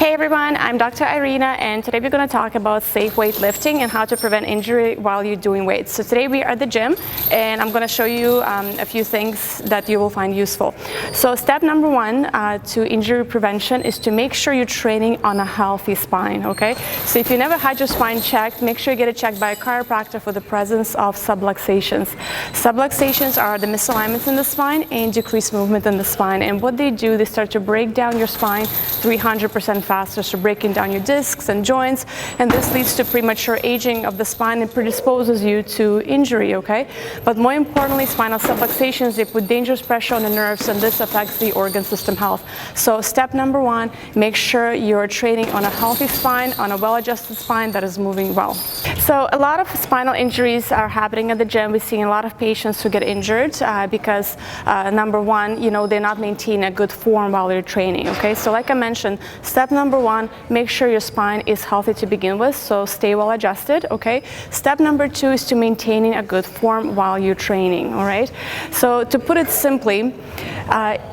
Hey everyone, I'm Dr. Irina, and today we're going to talk about safe weightlifting and how to prevent injury while you're doing weights. So today we are at the gym and I'm going to show you a few things that you will find useful. So step number one to injury prevention is to make sure you're training on a healthy spine, okay? So if you never had your spine checked, make sure you get it checked by a chiropractor for the presence of subluxations. Subluxations are the misalignments in the spine and decreased movement in the spine, and what they do, they start to break down your spine 300% faster, so breaking down your discs and joints, and this leads to premature aging of the spine and predisposes you to injury, okay? But more importantly, spinal subluxations, they put dangerous pressure on the nerves, and this affects the organ system health. So step number one, make sure you're training on a healthy spine, on a well-adjusted spine that is moving well. So a lot of spinal injuries are happening at the gym. We're seeing a lot of patients who get injured because number one, they're not maintaining a good form while they're training, okay? So like I mentioned, step number one, make sure your spine is healthy to begin with, so stay well adjusted, okay? Step number two is to maintaining a good form while you're training, all right? So to put it simply,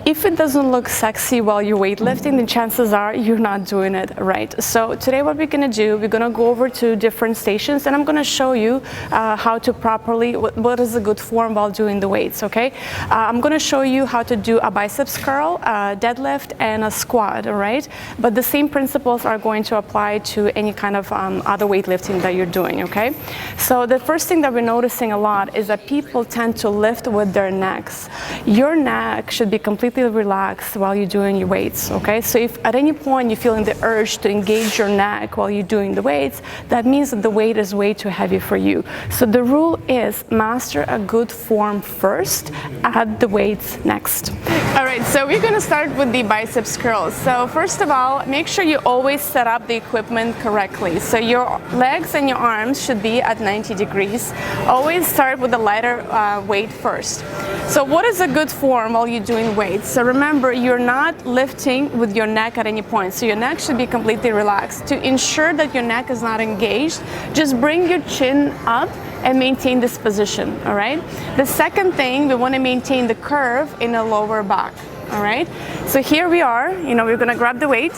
if it doesn't look sexy while you're weightlifting, then chances are you're not doing it right. So today what we're gonna do, we're gonna go over to different stations and I'm gonna show you how to properly, what is a good form while doing the weights, okay? I'm gonna show you how to do a biceps curl, a deadlift, and a squat, all right? But the same principles are going to apply to any kind of other weightlifting that you're doing, okay? So the first thing that we're noticing a lot is that people tend to lift with their necks. Your neck should be completely relaxed while you're doing your weights, okay? So if at any point you're feeling the urge to engage your neck while you're doing the weights, that means that the weight is way too heavy for you. So the rule is master a good form first, add the weights next. All right, so we're gonna start with the biceps curls. So first of all, make sure you always set up the equipment correctly. So your legs and your arms should be at 90 degrees. Always start with the lighter weight first. So what is a good form while you're doing weights? So remember, you're not lifting with your neck at any point. So your neck should be completely relaxed. To ensure that your neck is not engaged, just bring your chin up and maintain this position, all right? The second thing, we want to maintain the curve in the lower back, all right? So here we are, we're gonna grab the weight.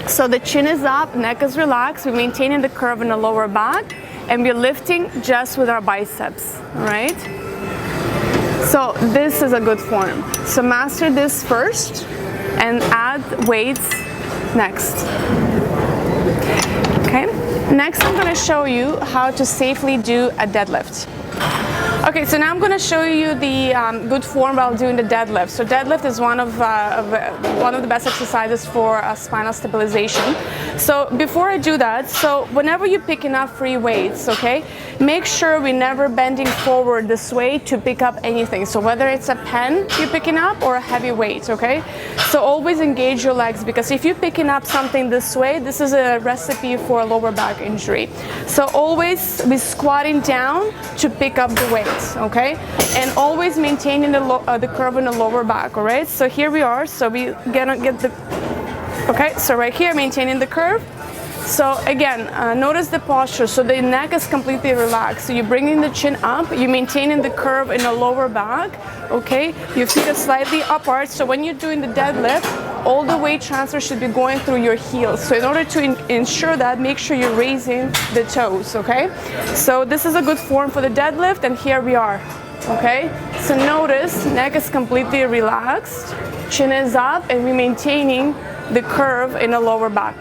So the chin is up, neck is relaxed, we're maintaining the curve in the lower back, and we're lifting just with our biceps, all right? So this is a good form. So master this first and add weights next. Okay, next I'm going to show you how to safely do a deadlift. Okay, so now I'm going to show you the good form while doing the deadlift. So deadlift is one of the best exercises for spinal stabilization. So before I do that, so whenever you're picking up free weights, okay, make sure we're never bending forward this way to pick up anything. So whether it's a pen you're picking up or a heavy weight, okay? So always engage your legs, because if you're picking up something this way, this is a recipe for a lower back injury. So always be squatting down to pick up the weights, okay? And always maintaining the curve in the lower back, all right? So here we are, so we're gonna get the, okay, so right here, maintaining the curve. So again, notice the posture. So the neck is completely relaxed. So you're bringing the chin up, you're maintaining the curve in the lower back, okay? Your feet are slightly apart. So when you're doing the deadlift, all the weight transfer should be going through your heels. So in order to ensure that, make sure you're raising the toes, okay? So this is a good form for the deadlift, and here we are, okay? So notice, neck is completely relaxed, chin is up, and we're maintaining the curve in the lower back.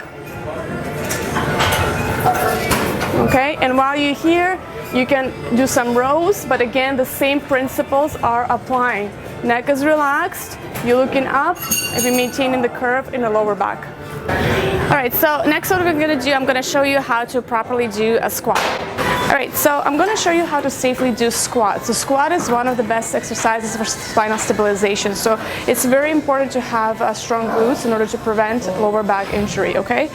Okay, and while you're here, you can do some rows, but again, the same principles are applying. Neck is relaxed, you're looking up, and we're maintaining the curve in the lower back. All right, so next what we're gonna do, I'm gonna show you how to properly do a squat. All right, so I'm going to show you how to safely do squats. So squat is one of the best exercises for spinal stabilization. So it's very important to have strong glutes in order to prevent lower back injury, okay?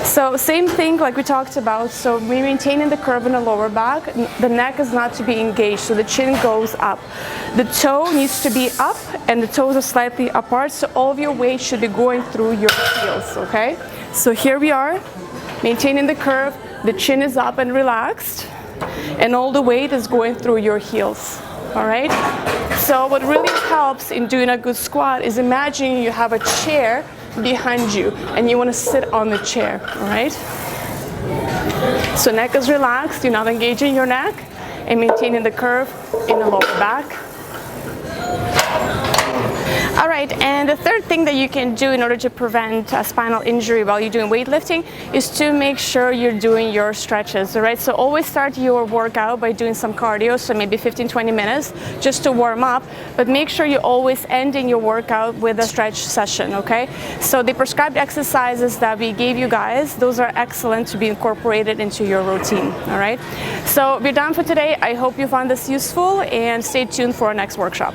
So same thing like we talked about. So we're maintaining the curve in the lower back. The neck is not to be engaged, so the chin goes up. The toe needs to be up and the toes are slightly apart, so all of your weight should be going through your heels, okay? So here we are, maintaining the curve. The chin is up and relaxed, and all the weight is going through your heels, all right? So what really helps in doing a good squat is imagine you have a chair behind you, and you want to sit on the chair, all right? So neck is relaxed, you're not engaging your neck, and maintaining the curve in the lower back. All right, and the third thing that you can do in order to prevent a spinal injury while you're doing weightlifting is to make sure you're doing your stretches, all right? So always start your workout by doing some cardio, so maybe 15-20 minutes just to warm up, but make sure you're always ending your workout with a stretch session, okay? So the prescribed exercises that we gave you guys, those are excellent to be incorporated into your routine, all right? So we're done for today. I hope you found this useful, and stay tuned for our next workshop.